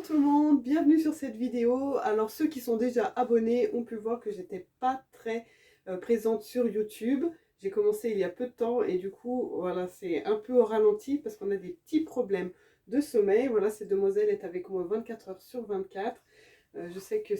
tout le monde, bienvenue sur cette vidéo. Alors ceux qui sont déjà abonnés ont pu voir que j'étais pas très présente sur YouTube. J'ai commencé il y a peu de temps et du coup voilà, c'est un peu au ralenti parce qu'on a des petits problèmes de sommeil. Voilà, cette demoiselle est avec moi 24 heures sur 24. Je sais que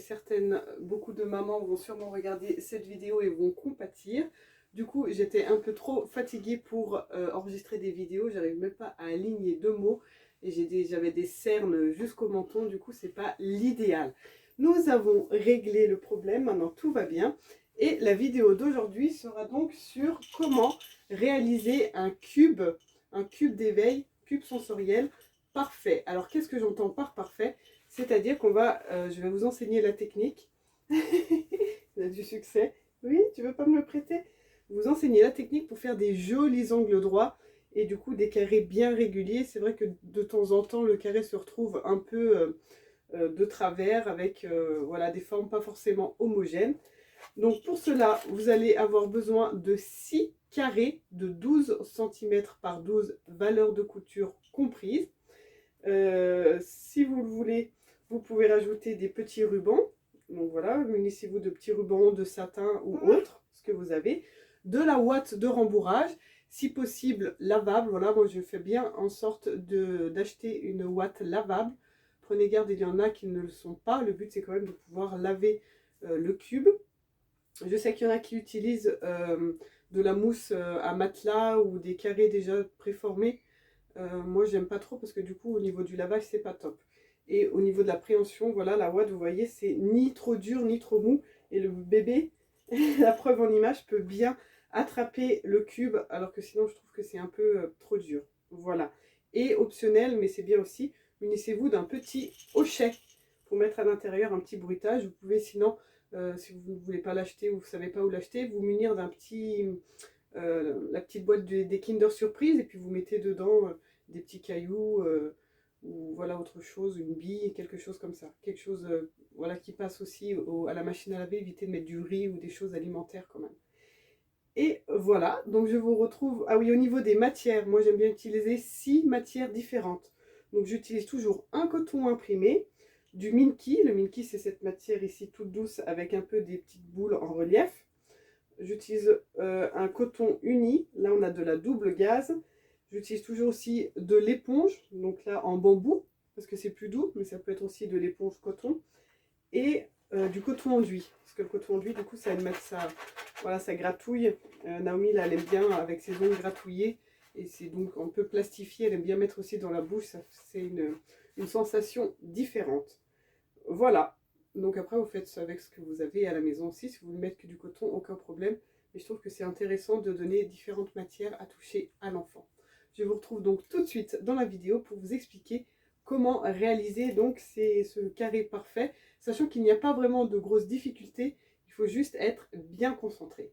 beaucoup de mamans vont sûrement regarder cette vidéo et vont compatir. Du coup, j'étais un peu trop fatiguée pour enregistrer des vidéos. J'arrive même pas à aligner deux mots. Et j'avais des cernes jusqu'au menton. Du coup, c'est pas l'idéal. Nous avons réglé le problème. Maintenant, tout va bien. Et la vidéo d'aujourd'hui sera donc sur comment réaliser un cube d'éveil, cube sensoriel parfait. Alors, qu'est-ce que j'entends par parfait? C'est-à-dire je vais vous enseigner la technique. Il a du succès. Oui, tu veux pas me le prêter? Vous enseigner la technique pour faire des jolis angles droits et du coup des carrés bien réguliers. C'est vrai que de temps en temps, le carré se retrouve un peu de travers avec voilà, des formes pas forcément homogènes. Donc pour cela, vous allez avoir besoin de 6 carrés de 12 cm par 12 valeurs de couture comprises. Si vous le voulez, vous pouvez rajouter des petits rubans. Donc voilà, munissez-vous de petits rubans de satin ou autre, ce que vous avez. De la ouate de rembourrage, si possible lavable. Voilà, moi je fais bien en sorte d'acheter une ouate lavable. Prenez garde, il y en a qui ne le sont pas. Le but c'est quand même de pouvoir laver le cube. Je sais qu'il y en a qui utilisent de la mousse à matelas ou des carrés déjà préformés. Moi j'aime pas trop parce que du coup au niveau du lavage c'est pas top. Et au niveau de la préhension, voilà, la ouate, vous voyez, c'est ni trop dur ni trop mou. Et le bébé, la preuve en image, peut bien attraper le cube, alors que sinon je trouve que c'est un peu trop dur. Voilà. Et optionnel, mais c'est bien aussi, munissez-vous d'un petit hochet pour mettre à l'intérieur un petit bruitage. Vous pouvez sinon, si vous ne voulez pas l'acheter ou vous ne savez pas où l'acheter, vous munir d'un la petite boîte des Kinder Surprise et puis vous mettez dedans des petits cailloux ou voilà autre chose, une bille, quelque chose comme ça. Quelque chose voilà, qui passe aussi à la machine à laver, évitez de mettre du riz ou des choses alimentaires quand même. Et voilà, donc je vous retrouve... Ah oui, au niveau des matières, moi j'aime bien utiliser 6 matières différentes. Donc j'utilise toujours un coton imprimé, du Minky. Le Minky c'est cette matière ici toute douce avec un peu des petites boules en relief. J'utilise un coton uni, là on a de la double gaze. J'utilise toujours aussi de l'éponge, donc là en bambou, parce que c'est plus doux, mais ça peut être aussi de l'éponge coton. Et du coton enduit, parce que le coton enduit, du coup, voilà, ça gratouille. Naomi, là, elle aime bien avec ses ongles gratouillés, et c'est donc un peu plastifié, elle aime bien mettre aussi dans la bouche, c'est une sensation différente. Voilà. Donc après, vous faites ça avec ce que vous avez à la maison aussi. Si vous voulez mettre que du coton, aucun problème. Mais je trouve que c'est intéressant de donner différentes matières à toucher à l'enfant. Je vous retrouve donc tout de suite dans la vidéo pour vous expliquer comment réaliser donc ce carré parfait, sachant qu'il n'y a pas vraiment de grosses difficultés. Il faut juste être bien concentré.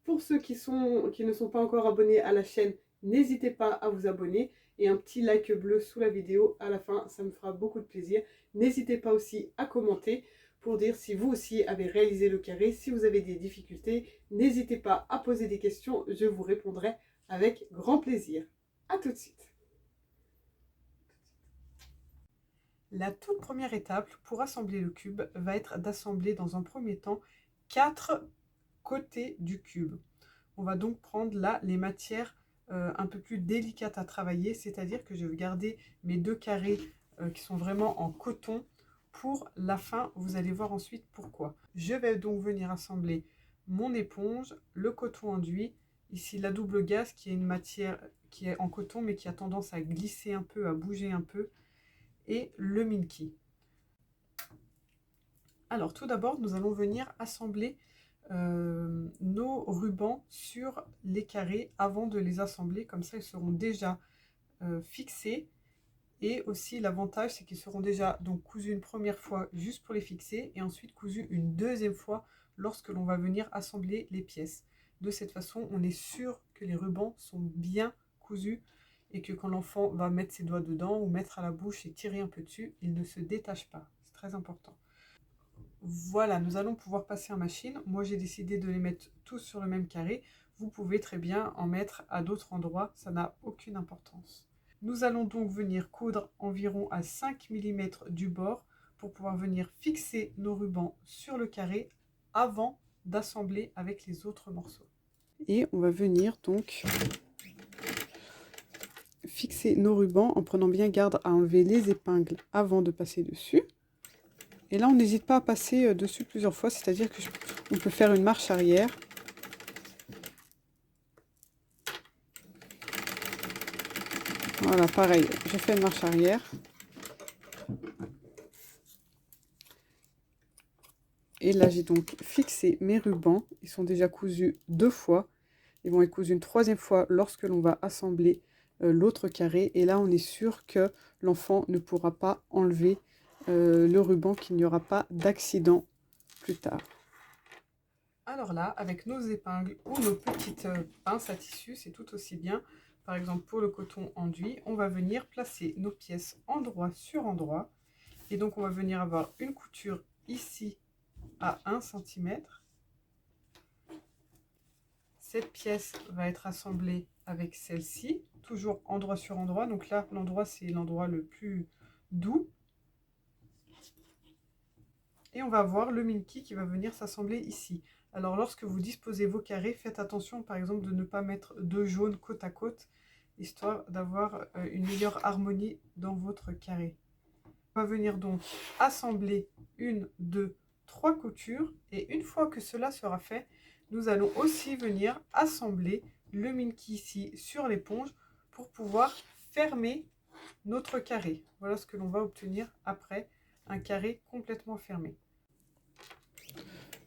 Pour ceux qui ne sont pas encore abonnés à la chaîne, n'hésitez pas à vous abonner et un petit like bleu sous la vidéo à la fin, ça me fera beaucoup de plaisir. N'hésitez pas aussi à commenter pour dire si vous aussi avez réalisé le carré, si vous avez des difficultés. N'hésitez pas à poser des questions, je vous répondrai avec grand plaisir. A tout de suite. La toute première étape pour assembler le cube va être d'assembler dans un premier temps 4 côtés du cube. On va donc prendre là les matières un peu plus délicates à travailler, c'est-à-dire que je vais garder mes 2 carrés qui sont vraiment en coton pour la fin. Vous allez voir ensuite pourquoi. Je vais donc venir assembler mon éponge, le coton enduit, ici la double gaze qui est une matière qui est en coton mais qui a tendance à glisser un peu, à bouger un peu, et le Minky. Alors tout d'abord, nous allons venir assembler nos rubans sur les carrés avant de les assembler, comme ça ils seront déjà fixés. Et aussi l'avantage c'est qu'ils seront déjà donc cousus une première fois juste pour les fixer et ensuite cousus une deuxième fois lorsque l'on va venir assembler les pièces. De cette façon on est sûr que les rubans sont bien cousus et que quand l'enfant va mettre ses doigts dedans ou mettre à la bouche et tirer un peu dessus, il ne se détache pas. C'est très important. Voilà, nous allons pouvoir passer en machine. Moi, j'ai décidé de les mettre tous sur le même carré. Vous pouvez très bien en mettre à d'autres endroits, ça n'a aucune importance. Nous allons donc venir coudre environ à 5 mm du bord pour pouvoir venir fixer nos rubans sur le carré avant d'assembler avec les autres morceaux. Et on va venir donc fixer nos rubans en prenant bien garde à enlever les épingles avant de passer dessus. Et là, on n'hésite pas à passer dessus plusieurs fois, c'est-à-dire qu'on peut faire une marche arrière. Voilà, pareil, je fais une marche arrière. Et là, j'ai donc fixé mes rubans. Ils sont déjà cousus 2 fois. Ils vont être cousus une 3e fois lorsque l'on va assembler l'autre carré. Et là, on est sûr que l'enfant ne pourra pas enlever le ruban, qu'il n'y aura pas d'accident plus tard. Alors là, avec nos épingles ou nos petites pinces à tissu, c'est tout aussi bien. Par exemple, pour le coton enduit, on va venir placer nos pièces endroit sur endroit. Et donc, on va venir avoir une couture ici à 1 cm. Cette pièce va être assemblée avec celle-ci, toujours endroit sur endroit. Donc là, l'endroit, c'est l'endroit le plus doux. Et on va avoir le Minky qui va venir s'assembler ici. Alors lorsque vous disposez vos carrés, faites attention par exemple de ne pas mettre 2 jaunes côte à côte, histoire d'avoir une meilleure harmonie dans votre carré. On va venir donc assembler 1, 2, 3 coutures. Et une fois que cela sera fait, nous allons aussi venir assembler le Minky ici sur l'éponge pour pouvoir fermer notre carré. Voilà ce que l'on va obtenir après un carré complètement fermé.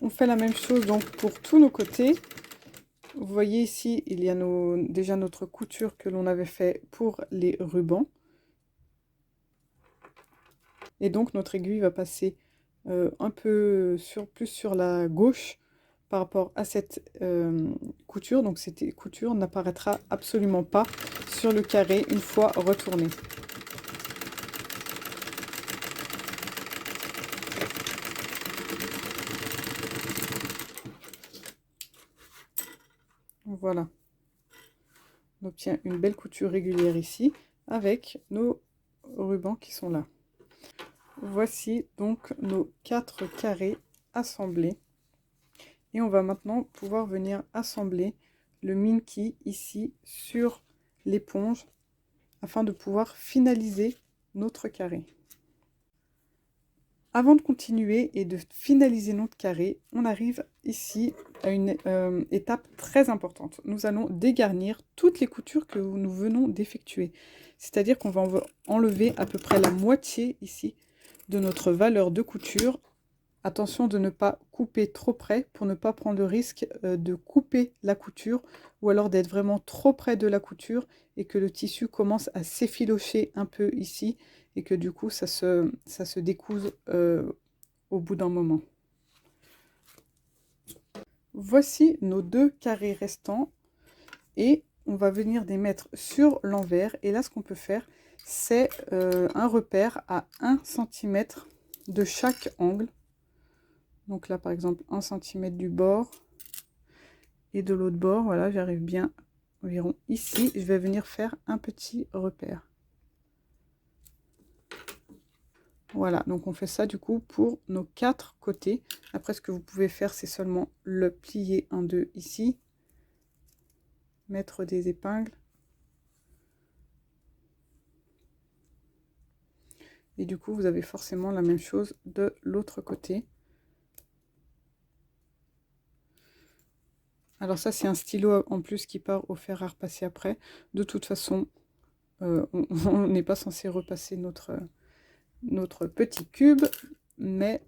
On fait la même chose donc pour tous nos côtés. Vous voyez ici, il y a déjà notre couture que l'on avait fait pour les rubans. Et donc notre aiguille va passer un peu plus sur la gauche par rapport à cette couture. Donc cette couture n'apparaîtra absolument pas sur le carré une fois retourné. Voilà. On obtient une belle couture régulière ici avec nos rubans qui sont là. Voici donc nos 4 carrés assemblés. Et on va maintenant pouvoir venir assembler le Minky ici sur l'éponge afin de pouvoir finaliser notre carré. Avant de continuer et de finaliser notre carré, on arrive ici à une étape très importante. Nous allons dégarnir toutes les coutures que nous venons d'effectuer. C'est-à-dire qu'on va enlever à peu près la moitié ici de notre valeur de couture. Attention de ne pas couper trop près pour ne pas prendre le risque de couper la couture ou alors d'être vraiment trop près de la couture et que le tissu commence à s'effilocher un peu ici et que du coup ça se découse au bout d'un moment. Voici nos 2 carrés restants et on va venir les mettre sur l'envers. Et là ce qu'on peut faire, c'est un repère à 1 cm de chaque angle. Donc là, par exemple, 1 cm du bord et de l'autre bord. Voilà, j'arrive bien environ ici. Je vais venir faire un petit repère. Voilà, donc on fait ça du coup pour nos 4 côtés. Après, ce que vous pouvez faire, c'est seulement le plier en 2 ici. Mettre des épingles. Et du coup, vous avez forcément la même chose de l'autre côté. Alors ça, c'est un stylo en plus qui part au fer à repasser après. De toute façon, on n'est pas censé repasser notre petit cube, mais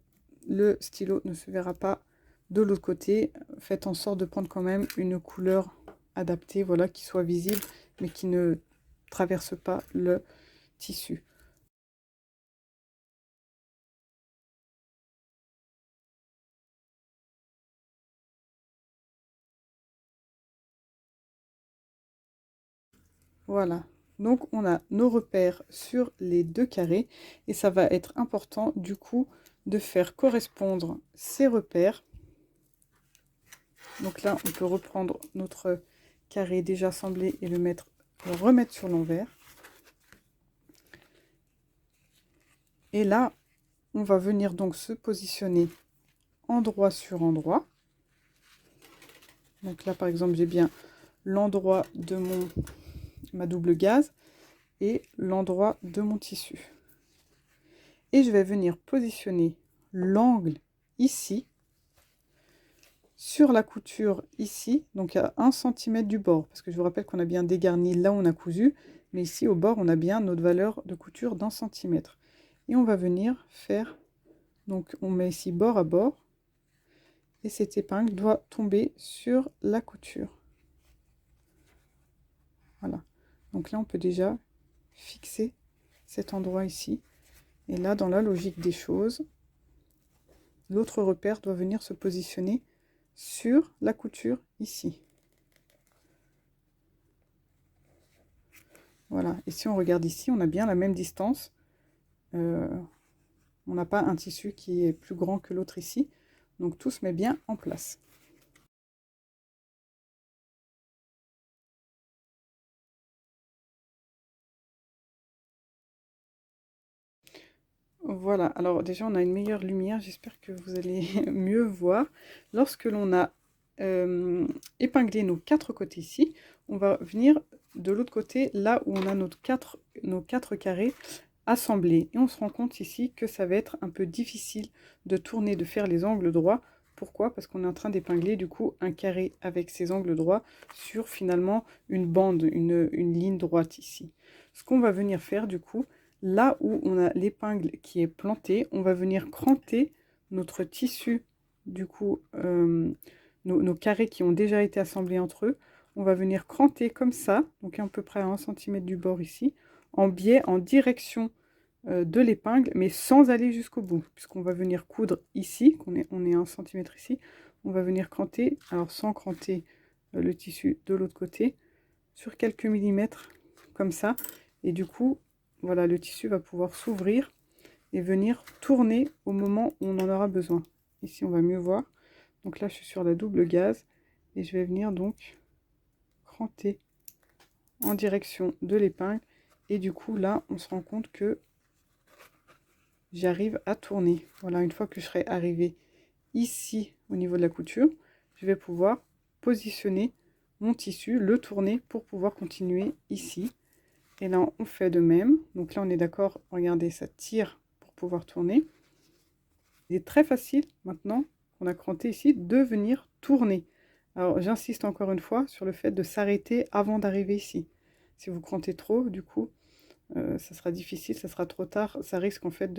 le stylo ne se verra pas de l'autre côté. Faites en sorte de prendre quand même une couleur adaptée, voilà, qui soit visible, mais qui ne traverse pas le tissu. Voilà, donc on a nos repères sur les 2 carrés et ça va être important du coup de faire correspondre ces repères. Donc là, on peut reprendre notre carré déjà assemblé et le remettre sur l'envers. Et là, on va venir donc se positionner endroit sur endroit. Donc là, par exemple, j'ai bien l'endroit de ma double gaze et l'endroit de mon tissu. Et je vais venir positionner l'angle ici, sur la couture ici, donc à 1 cm du bord, parce que je vous rappelle qu'on a bien dégarni là où on a cousu, mais ici au bord, on a bien notre valeur de couture d'1 cm. Et on va venir faire, donc on met ici bord à bord, et cette épingle doit tomber sur la couture. Voilà, donc là on peut déjà fixer cet endroit ici, et là dans la logique des choses, l'autre repère doit venir se positionner sur la couture ici. Voilà, et si on regarde ici, on a bien la même distance. On n'a pas un tissu qui est plus grand que l'autre ici. Donc tout se met bien en place. Voilà, alors déjà on a une meilleure lumière, j'espère que vous allez mieux voir. Lorsque l'on a épinglé nos 4 côtés ici, on va venir de l'autre côté, là où on a nos quatre carrés assemblés. Et on se rend compte ici que ça va être un peu difficile de tourner, de faire les angles droits. Pourquoi? Parce qu'on est en train d'épingler du coup un carré avec ses angles droits sur finalement une bande, une ligne droite ici. Ce qu'on va venir faire du coup, là où on a l'épingle qui est plantée, on va venir cranter notre tissu, du coup, nos carrés qui ont déjà été assemblés entre eux. On va venir cranter comme ça, donc à peu près à 1 cm du bord ici, en biais, en direction de l'épingle, mais sans aller jusqu'au bout, puisqu'on va venir coudre ici, on est 1 cm ici, on va venir cranter, alors sans cranter le tissu de l'autre côté, sur quelques millimètres, comme ça, et du coup, voilà, le tissu va pouvoir s'ouvrir et venir tourner au moment où on en aura besoin. Ici, on va mieux voir. Donc là, je suis sur la double gaze et je vais venir donc cranter en direction de l'épingle. Et du coup, là, on se rend compte que j'arrive à tourner. Voilà, une fois que je serai arrivée ici au niveau de la couture, je vais pouvoir positionner mon tissu, le tourner pour pouvoir continuer ici. Et là, on fait de même. Donc là, on est d'accord. Regardez, ça tire pour pouvoir tourner. Il est très facile, maintenant qu'on a cranté ici, de venir tourner. Alors, j'insiste encore une fois sur le fait de s'arrêter avant d'arriver ici. Si vous crantez trop, du coup, ça sera difficile, ça sera trop tard. Ça risque en fait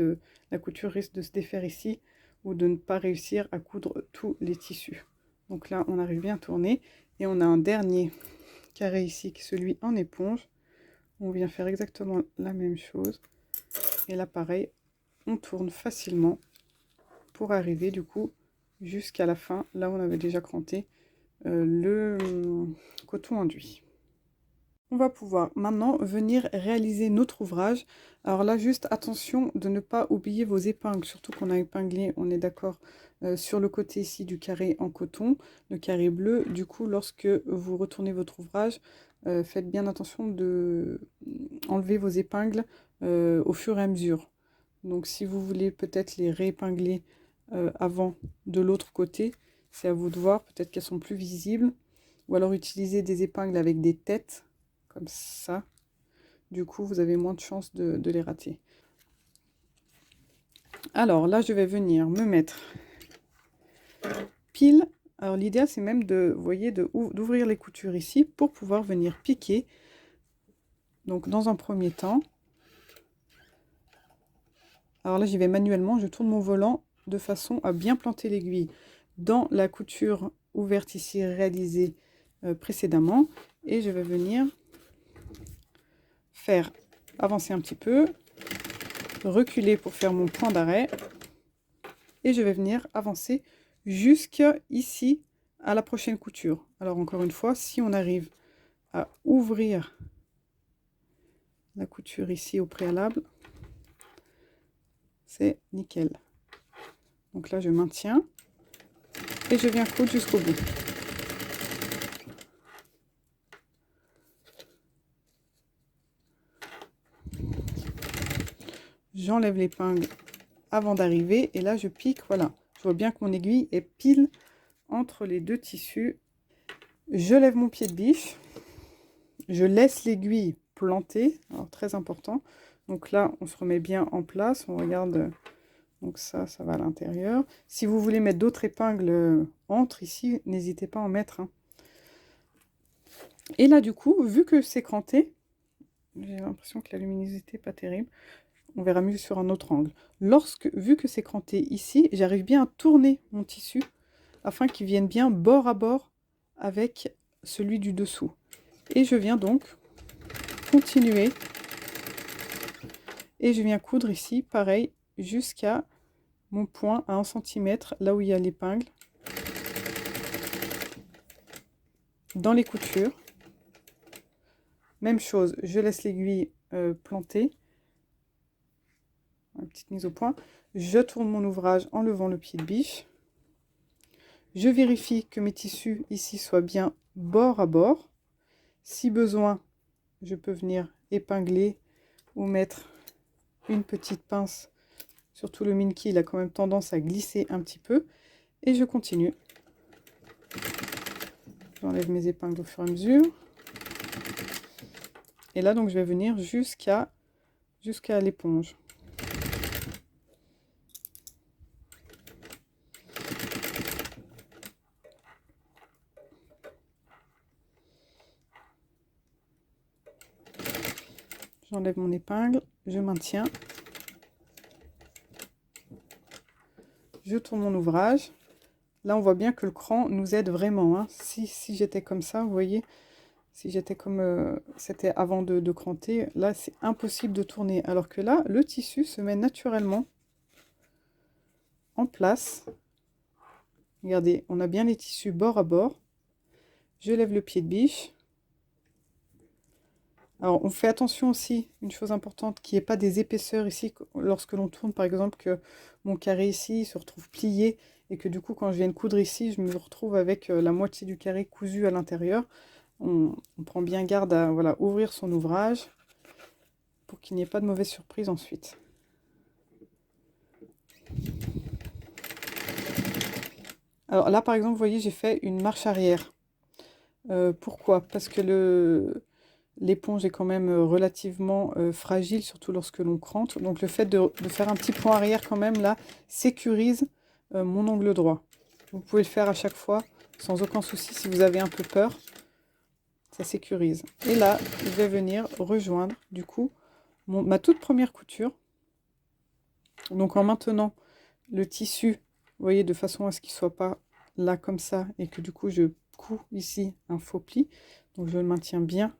la couture risque de se défaire ici ou de ne pas réussir à coudre tous les tissus. Donc là, on arrive bien à tourner. Et on a un dernier carré ici qui est celui en éponge. On vient faire exactement la même chose. Et là, pareil, on tourne facilement pour arriver du coup jusqu'à la fin, là où on avait déjà cranté le coton enduit. On va pouvoir maintenant venir réaliser notre ouvrage. Alors là, juste attention de ne pas oublier vos épingles, surtout qu'on a épinglé, on est d'accord, sur le côté ici du carré en coton, le carré bleu. Du coup, lorsque vous retournez votre ouvrage, faites bien attention de enlever vos épingles au fur et à mesure. Donc si vous voulez peut-être les réépingler avant de l'autre côté, c'est à vous de voir, peut-être qu'elles sont plus visibles. Ou alors utiliser des épingles avec des têtes, comme ça. Du coup, vous avez moins de chances de les rater. Alors là, je vais venir me mettre pile. Alors l'idéal, c'est même de, vous voyez, d'ouvrir les coutures ici pour pouvoir venir piquer. Donc dans un premier temps, alors là, j'y vais manuellement, je tourne mon volant de façon à bien planter l'aiguille dans la couture ouverte ici réalisée précédemment. Et je vais venir faire avancer un petit peu, reculer pour faire mon point d'arrêt. Et je vais venir avancer jusqu'à ici à la prochaine couture. Alors encore une fois, si on arrive à ouvrir la couture ici au préalable, c'est nickel. Donc là, je maintiens et je viens coudre jusqu'au bout. j'enlève l'épingle avant d'arriver et là je pique, voilà. Je vois bien que mon aiguille est pile entre les deux tissus. Je lève mon pied de biche, je laisse l'aiguille plantée, alors très important. Donc là, on se remet bien en place, on regarde, donc ça va à l'intérieur. Si vous voulez mettre d'autres épingles entre ici, n'hésitez pas à en mettre, hein. Et là, du coup, vu que c'est cranté, j'ai l'impression que la luminosité n'est pas terrible, on verra mieux sur un autre angle. Vu que c'est cranté ici, j'arrive bien à tourner mon tissu afin qu'il vienne bien bord à bord avec celui du dessous. Et je viens donc continuer et je viens coudre ici, pareil, jusqu'à mon point à 1 cm, là où il y a l'épingle, dans les coutures. Même chose, je laisse l'aiguille plantée, une petite mise au point, je tourne mon ouvrage en levant le pied de biche, je vérifie que mes tissus ici soient bien bord à bord. Si besoin, je peux venir épingler ou mettre une petite pince. Surtout le Minky, il a quand même tendance à glisser un petit peu. Et je continue. J'enlève mes épingles au fur et à mesure. Et là, donc, je vais venir jusqu'à l'éponge. J'enlève mon épingle, je maintiens. Je tourne mon ouvrage. Là, on voit bien que le cran nous aide vraiment, hein. Si j'étais comme ça, vous voyez, si j'étais comme c'était avant de cranter, là, c'est impossible de tourner. Alors que là, le tissu se met naturellement en place. Regardez, on a bien les tissus bord à bord. Je lève le pied de biche. Alors, on fait attention aussi, une chose importante, qu'il n'y ait pas des épaisseurs ici, lorsque l'on tourne, par exemple, que mon carré ici se retrouve plié, et que du coup, quand je viens de coudre ici, je me retrouve avec la moitié du carré cousu à l'intérieur. On prend bien garde à voilà, ouvrir son ouvrage, pour qu'il n'y ait pas de mauvaise surprise ensuite. Alors là, par exemple, vous voyez, j'ai fait une marche arrière. Pourquoi? Parce que l'éponge est quand même relativement fragile, surtout lorsque l'on crante. Donc le fait de faire un petit point arrière quand même, là, sécurise mon ongle droit. Vous pouvez le faire à chaque fois, sans aucun souci, si vous avez un peu peur. Ça sécurise. Et là, je vais venir rejoindre, du coup, ma toute première couture. Donc en maintenant le tissu, vous voyez, de façon à ce qu'il ne soit pas là comme ça, et que du coup, je couds ici un faux pli. Donc je le maintiens bien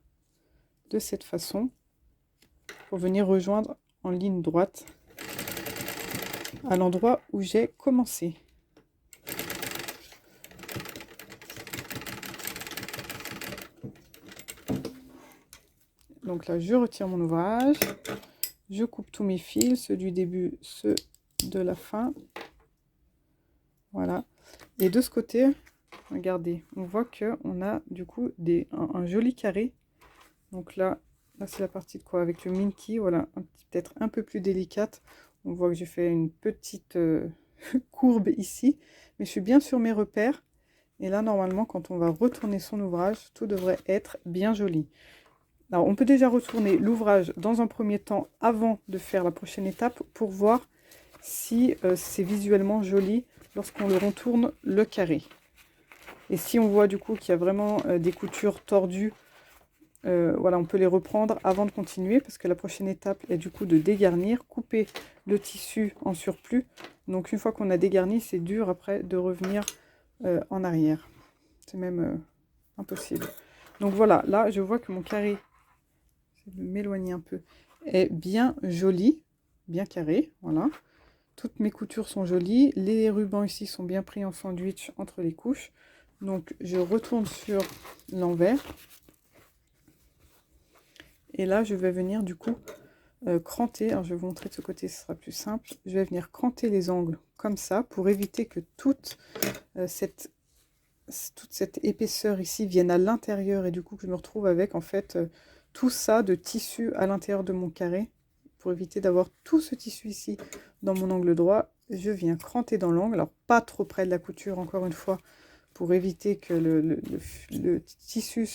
de cette façon pour venir rejoindre en ligne droite à l'endroit où j'ai commencé. Donc là, je retire mon ouvrage, je coupe tous mes fils, ceux du début, ceux de la fin. Voilà. Et de ce côté, regardez, on voit que on a du coup un joli carré. Donc là c'est la partie de quoi avec le Minky, voilà, peut-être un peu plus délicate. On voit que j'ai fait une petite courbe ici, mais je suis bien sur mes repères. Et là, normalement, quand on va retourner son ouvrage, tout devrait être bien joli. Alors, on peut déjà retourner l'ouvrage dans un premier temps avant de faire la prochaine étape pour voir si c'est visuellement joli lorsqu'on le retourne le carré. Et si on voit du coup qu'il y a vraiment des coutures tordues, voilà, on peut les reprendre avant de continuer parce que la prochaine étape est du coup de dégarnir, couper le tissu en surplus. Donc une fois qu'on a dégarni, c'est dur après de revenir en arrière. C'est même impossible. Donc voilà, là je vois que mon carré, je vais m'éloigner un peu, est bien joli, bien carré, voilà. Toutes mes coutures sont jolies, les rubans ici sont bien pris en sandwich entre les couches. Donc je retourne sur l'envers. Et là, je vais venir du coup cranter. Alors, je vais vous montrer de ce côté, ce sera plus simple. Je vais venir cranter les angles comme ça pour éviter que toute cette épaisseur ici vienne à l'intérieur et du coup que je me retrouve avec en fait tout ça de tissu à l'intérieur de mon carré pour éviter d'avoir tout ce tissu ici dans mon angle droit, je viens cranter dans l'angle, alors pas trop près de la couture encore une fois, pour éviter que le tissu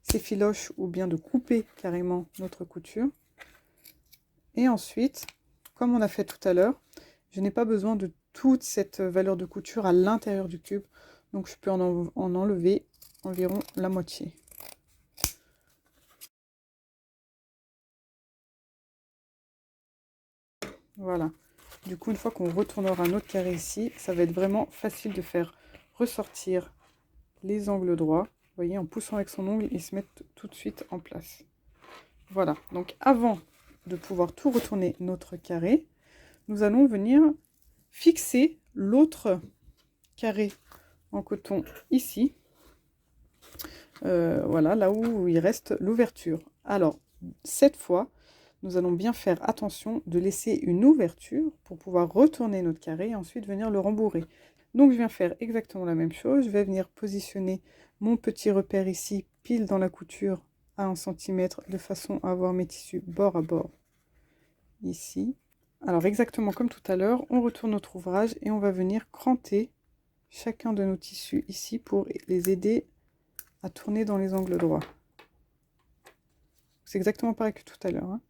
s'effiloche ou bien de couper carrément notre couture. Et ensuite, comme on a fait tout à l'heure, je n'ai pas besoin de toute cette valeur de couture à l'intérieur du cube, donc je peux en enlever environ la moitié. Voilà. Du coup, une fois qu'on retournera notre carré ici, ça va être vraiment facile de faire ressortir les angles droits. Vous voyez, en poussant avec son ongle, ils se mettent tout de suite en place. Voilà. Donc, avant de pouvoir tout retourner notre carré, nous allons venir fixer l'autre carré en coton ici. Voilà, là où il reste l'ouverture. Alors, cette fois, nous allons bien faire attention de laisser une ouverture pour pouvoir retourner notre carré et ensuite venir le rembourrer. Donc, je viens faire exactement la même chose. Je vais venir positionner mon petit repère ici, pile dans la couture à 1 cm, de façon à avoir mes tissus bord à bord ici. Alors, exactement comme tout à l'heure, on retourne notre ouvrage et on va venir cranter chacun de nos tissus ici pour les aider à tourner dans les angles droits. C'est exactement pareil que tout à l'heure, hein.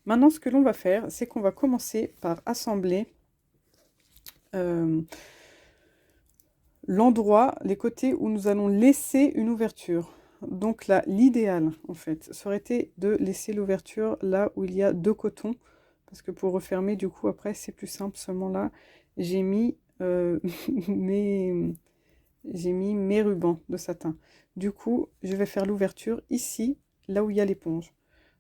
Maintenant, ce que l'on va faire, c'est qu'on va commencer par assembler l'endroit, les côtés où nous allons laisser une ouverture. Donc là, l'idéal, en fait, ça aurait été de laisser l'ouverture là où il y a 2 cotons. Parce que pour refermer, du coup, après, c'est plus simple. Seulement là, j'ai mis, mes rubans de satin. Du coup, je vais faire l'ouverture ici, là où il y a l'éponge.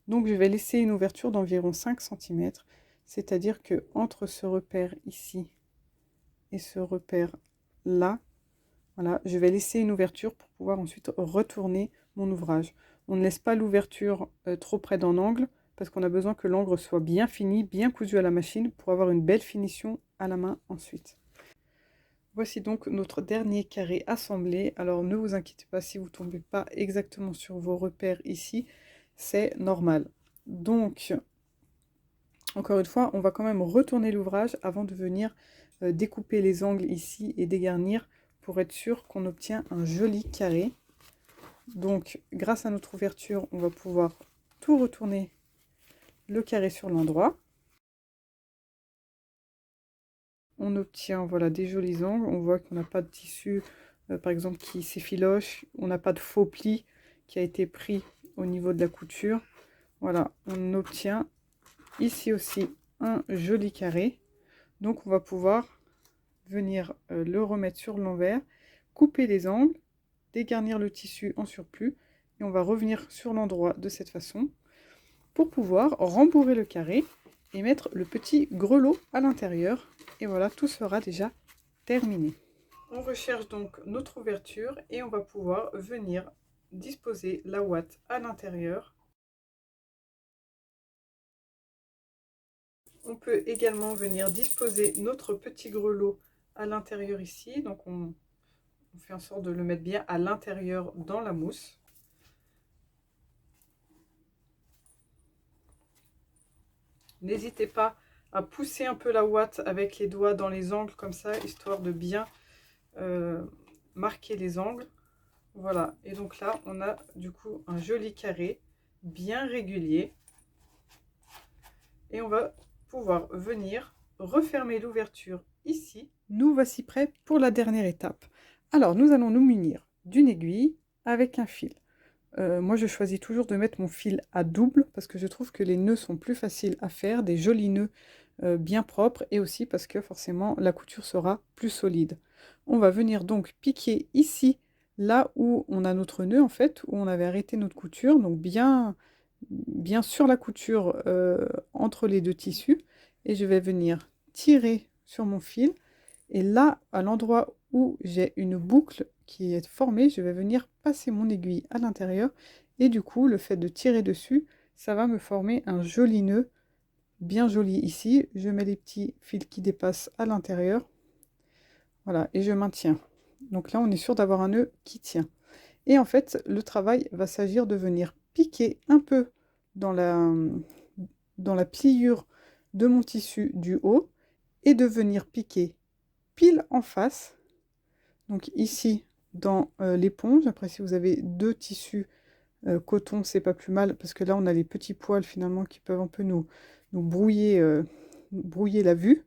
Donc, je vais laisser une ouverture d'environ 5 cm. C'est-à-dire que entre ce repère ici et ce repère là, voilà, je vais laisser une ouverture pour pouvoir ensuite retourner mon ouvrage. On ne laisse pas l'ouverture trop près d'un angle parce qu'on a besoin que l'angle soit bien fini, bien cousu à la machine pour avoir une belle finition à la main ensuite. Voici donc notre dernier carré assemblé. Alors ne vous inquiétez pas si vous ne tombez pas exactement sur vos repères ici, c'est normal. Donc, encore une fois, on va quand même retourner l'ouvrage avant de venir découper les angles ici et dégarnir pour être sûr qu'on obtient un joli carré. Donc, grâce à notre ouverture, on va pouvoir tout retourner le carré sur l'endroit. On obtient, voilà, des jolis angles. On voit qu'on n'a pas de tissu, par exemple, qui s'effiloche. On n'a pas de faux pli qui a été pris au niveau de la couture. Voilà, on obtient ici aussi un joli carré. Donc, on va pouvoir venir le remettre sur l'envers, couper les angles, dégarnir le tissu en surplus. Et on va revenir sur l'endroit de cette façon pour pouvoir rembourrer le carré et mettre le petit grelot à l'intérieur. Et voilà, tout sera déjà terminé. On recherche donc notre ouverture et on va pouvoir venir disposer la ouate à l'intérieur. On peut également venir disposer notre petit grelot à l'intérieur ici. Donc on fait en sorte de le mettre bien à l'intérieur dans la mousse. N'hésitez pas à pousser un peu la ouate avec les doigts dans les angles comme ça, histoire de bien marquer les angles. Voilà, et donc là, on a du coup un joli carré, bien régulier. Et on va pouvoir venir refermer l'ouverture ici. Nous voici prêts pour la dernière étape. Alors, nous allons nous munir d'une aiguille avec un fil. Moi, je choisis toujours de mettre mon fil à double parce que je trouve que les nœuds sont plus faciles à faire, des jolis nœuds bien propres et aussi parce que forcément la couture sera plus solide. On va venir donc piquer ici, là où on a notre nœud en fait, où on avait arrêté notre couture, donc bien sur la couture entre les deux tissus. Et je vais venir tirer sur mon fil et là, à l'endroit où j'ai une boucle qui est formée, je vais venir passer mon aiguille à l'intérieur et du coup, le fait de tirer dessus, ça va me former un joli nœud, bien joli ici. Je mets les petits fils qui dépassent à l'intérieur. Voilà, et je maintiens. Donc là, on est sûr d'avoir un nœud qui tient. Et en fait, le travail va s'agir de venir piquer un peu dans dans la pliure de mon tissu du haut et de venir piquer pile en face. Donc ici dans l'éponge. Après, si vous avez deux tissus coton, c'est pas plus mal parce que là on a les petits poils finalement qui peuvent un peu nous brouiller la vue.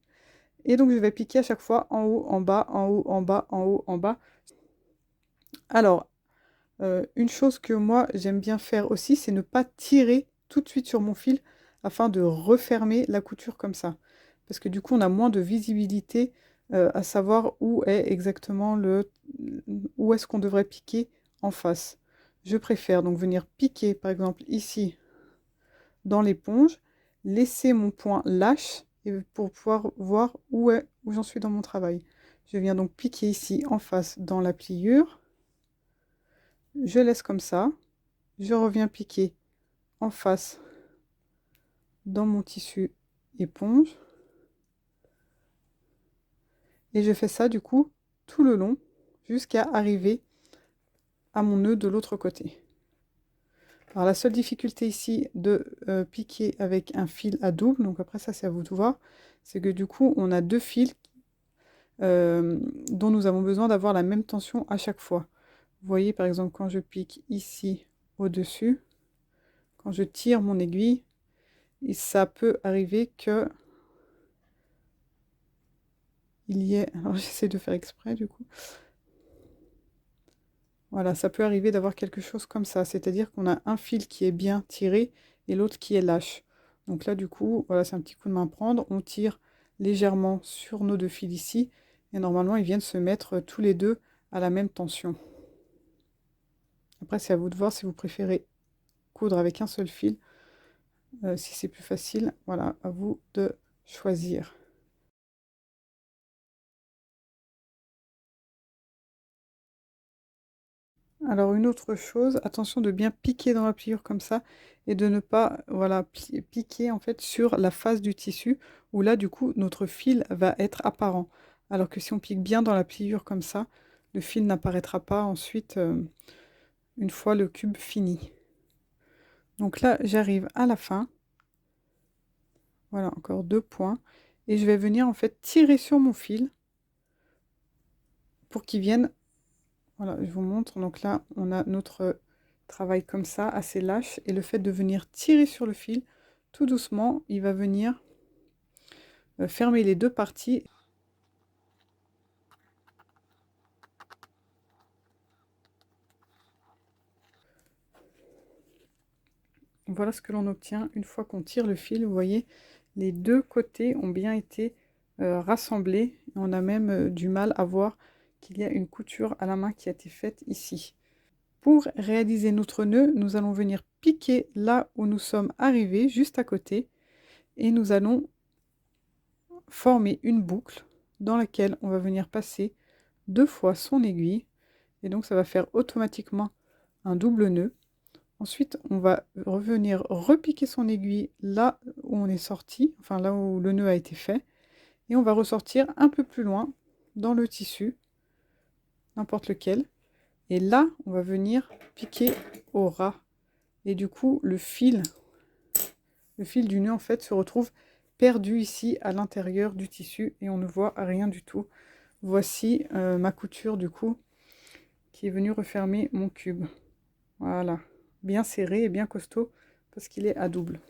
Et donc je vais piquer à chaque fois en haut, en bas, en haut, en bas, en haut, en bas. Alors, une chose que moi j'aime bien faire aussi, c'est ne pas tirer tout de suite sur mon fil afin de refermer la couture comme ça. Parce que du coup on a moins de visibilité à savoir où est exactement où est-ce qu'on devrait piquer en face. Je préfère donc venir piquer par exemple ici dans l'éponge, laisser mon point lâche et pour pouvoir voir où j'en suis dans mon travail. Je viens donc piquer ici en face dans la pliure. Je laisse comme ça. Je reviens piquer en face dans mon tissu éponge. Et je fais ça du coup tout le long jusqu'à arriver à mon nœud de l'autre côté. Alors la seule difficulté ici de piquer avec un fil à double, donc après ça c'est à vous de voir, c'est que du coup on a deux fils dont nous avons besoin d'avoir la même tension à chaque fois. Vous voyez par exemple quand je pique ici au-dessus, quand je tire mon aiguille, et ça peut arriver que il y ait... Alors j'essaie de faire exprès du coup. Voilà, ça peut arriver d'avoir quelque chose comme ça, c'est-à-dire qu'on a un fil qui est bien tiré et l'autre qui est lâche. Donc là du coup, voilà, c'est un petit coup de main à prendre, on tire légèrement sur nos deux fils ici, et normalement ils viennent se mettre tous les deux à la même tension. Après c'est à vous de voir si vous préférez coudre avec un seul fil, si c'est plus facile, voilà, à vous de choisir. Alors une autre chose, attention de bien piquer dans la pliure comme ça et de ne pas voilà, piquer en fait sur la face du tissu où là du coup notre fil va être apparent. Alors que si on pique bien dans la pliure comme ça, le fil n'apparaîtra pas ensuite une fois le cube fini. Donc là j'arrive à la fin. Voilà, encore 2 points. Et je vais venir en fait tirer sur mon fil pour qu'il vienne. Voilà, je vous montre. Donc là, on a notre travail comme ça, assez lâche. Et le fait de venir tirer sur le fil, tout doucement, il va venir fermer les deux parties. Voilà ce que l'on obtient une fois qu'on tire le fil. Vous voyez, les deux côtés ont bien été rassemblés. On a même du mal à voir qu'il y a une couture à la main qui a été faite ici. Pour réaliser notre nœud, nous allons venir piquer là où nous sommes arrivés, juste à côté, et nous allons former une boucle dans laquelle on va venir passer 2 fois son aiguille, et donc ça va faire automatiquement un double nœud. Ensuite, on va revenir repiquer son aiguille là où on est sorti, enfin là où le nœud a été fait, et on va ressortir un peu plus loin dans le tissu, n'importe lequel. Et là, on va venir piquer au ras. Et du coup, le fil du nœud, en fait, se retrouve perdu ici à l'intérieur du tissu et on ne voit rien du tout. Voici ma couture, du coup, qui est venue refermer mon cube. Voilà, bien serré et bien costaud parce qu'il est à double.